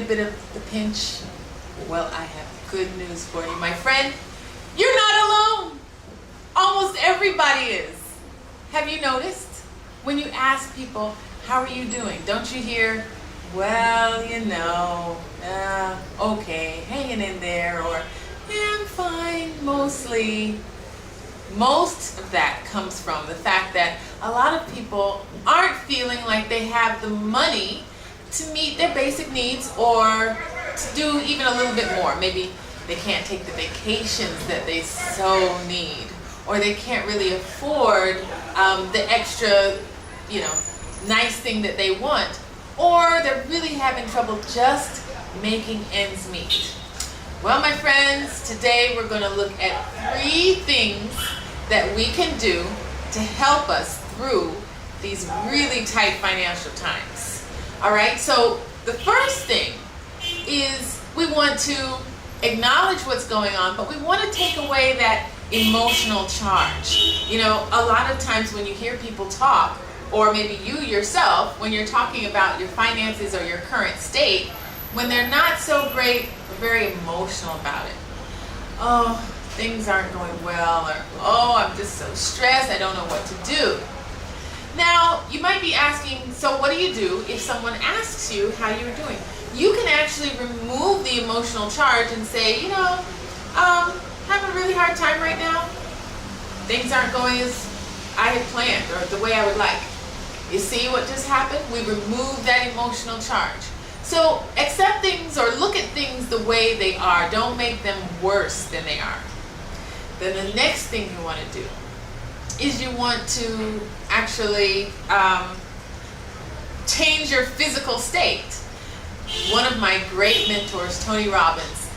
bit of the pinch? Well, I have good news for you, my friend. You're not alone. Almost everybody is. Have you noticed? When you ask people, how are you doing? Don't you hear, well, you know, okay, hanging in there, or I'm fine, mostly. Most of that comes from the fact that a lot of people aren't feeling like they have the money to meet their basic needs or to do even a little bit more. Maybe they can't take the vacations that they so need, or they can't really afford the extra, nice thing that they want, or they're really having trouble just making ends meet. Well, my friends, today we're going to look at 3 things that we can do to help us through these really tight financial times. All right, so the first thing is we want to acknowledge what's going on, but we want to take away that emotional charge. A lot of times when you hear people talk, or maybe you yourself, when you're talking about your finances or your current state, when they're not so great, we're very emotional about it. Oh, things aren't going well, or oh, I'm just so stressed, I don't know what to do. Now, you might be asking, so what do you do if someone asks you how you're doing? You can actually remove the emotional charge and say, having a really hard time right now. Things aren't going as I had planned or the way I would like. You see what just happened? We removed that emotional charge. So accept things or look at things the way they are. Don't make them worse than they are. Then the next thing you want to do is you want to actually change your physical state. One of my great mentors, Tony Robbins,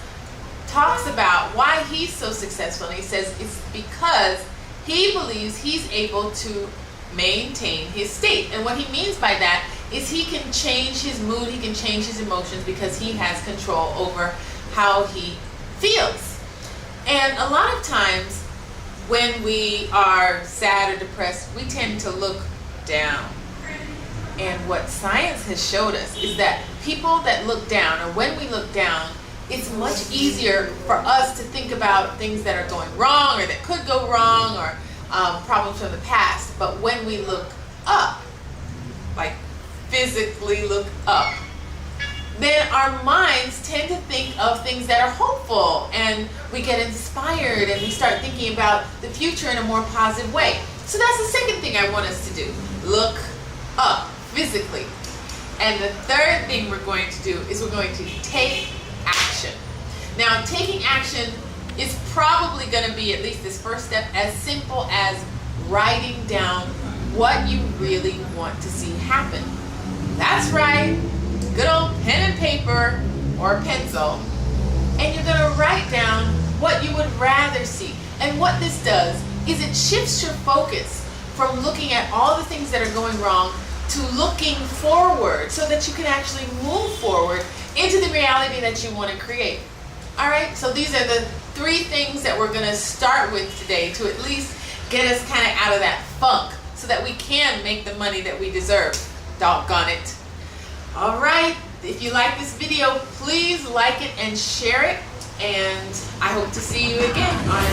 talks about why he's so successful, and he says it's because he believes he's able to maintain his state. And what he means by that is he can change his mood, he can change his emotions, because he has control over how he feels. And a lot of times when we are sad or depressed, we tend to look down. And what science has showed us is that people that look down, or when we look down, it's much easier for us to think about things that are going wrong or that could go wrong, or problems from the past. But when we look up, like physically look up, then our minds tend to think of things that are hopeful, and we get inspired and we start thinking about the future in a more positive way. So that's the second thing I want us to do. Look up physically. And the third thing we're going to do is we're going to take action. Now, taking action is probably going to be, at least this first step, as simple as writing down what you really want to see happen. That's right. Good old pen and paper or pencil, and you're going to write down what you would rather see. And what this does is it shifts your focus from looking at all the things that are going wrong to looking forward, so that you can actually move forward into the reality that you want to create. All right, so these are the 3 things that we're going to start with today to at least get us kind of out of that funk, so that we can make the money that we deserve. Doggone it. All right, if you like this video, please like it and share it, and I hope to see you again on